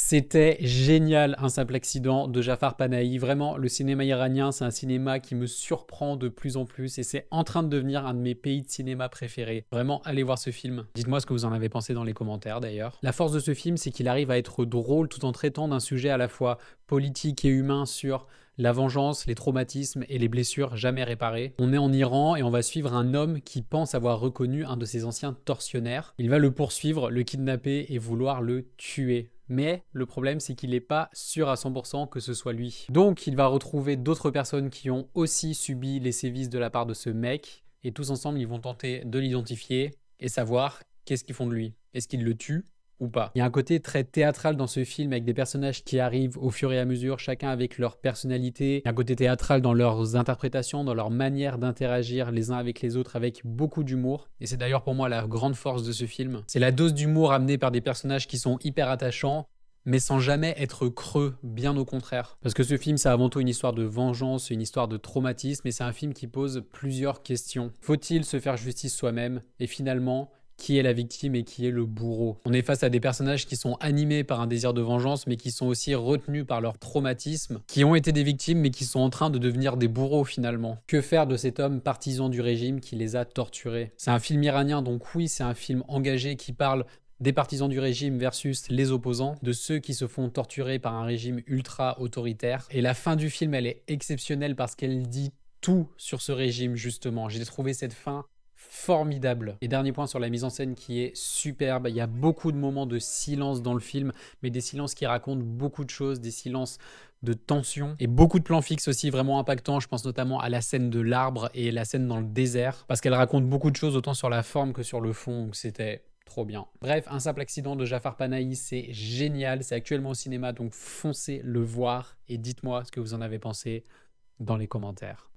C'était génial, Un simple accident de Jafar Panahi. Vraiment, le cinéma iranien, c'est un cinéma qui me surprend de plus en plus et c'est en train de devenir un de mes pays de cinéma préférés. Vraiment, allez voir ce film. Dites-moi ce que vous en avez pensé dans les commentaires d'ailleurs. La force de ce film, c'est qu'il arrive à être drôle tout en traitant d'un sujet à la fois politique et humain sur la vengeance, les traumatismes et les blessures jamais réparées. On est en Iran et on va suivre un homme qui pense avoir reconnu un de ses anciens tortionnaires. Il va le poursuivre, le kidnapper et vouloir le tuer. Mais le problème, c'est qu'il n'est pas sûr à 100% que ce soit lui. Donc, il va retrouver d'autres personnes qui ont aussi subi les sévices de la part de ce mec. Et tous ensemble, ils vont tenter de l'identifier et savoir qu'est-ce qu'ils font de lui. Est-ce qu'ils le tuent ou pas? Il y a un côté très théâtral dans ce film avec des personnages qui arrivent au fur et à mesure, chacun avec leur personnalité. Il y a un côté théâtral dans leurs interprétations, dans leur manière d'interagir les uns avec les autres, avec beaucoup d'humour. Et c'est d'ailleurs pour moi la grande force de ce film. C'est la dose d'humour amenée par des personnages qui sont hyper attachants, mais sans jamais être creux, bien au contraire. Parce que ce film, c'est avant tout une histoire de vengeance, une histoire de traumatisme, et c'est un film qui pose plusieurs questions. Faut-il se faire justice soi-même? Et finalement, qui est la victime et qui est le bourreau? On est face à des personnages qui sont animés par un désir de vengeance, mais qui sont aussi retenus par leur traumatisme, qui ont été des victimes, mais qui sont en train de devenir des bourreaux finalement. Que faire de cet homme partisan du régime qui les a torturés? C'est un film iranien, donc oui, c'est un film engagé qui parle des partisans du régime versus les opposants, de ceux qui se font torturer par un régime ultra autoritaire. Et la fin du film, elle est exceptionnelle parce qu'elle dit tout sur ce régime, justement. J'ai trouvé cette fin formidable. Et dernier point sur la mise en scène qui est superbe. Il y a beaucoup de moments de silence dans le film, mais des silences qui racontent beaucoup de choses, des silences de tension et beaucoup de plans fixes aussi vraiment impactants. Je pense notamment à la scène de l'arbre et la scène dans le désert parce qu'elle raconte beaucoup de choses autant sur la forme que sur le fond. Donc c'était trop bien. Bref, Un simple accident de Jafar Panahi, c'est génial. C'est actuellement au cinéma, donc foncez le voir et dites-moi ce que vous en avez pensé dans les commentaires.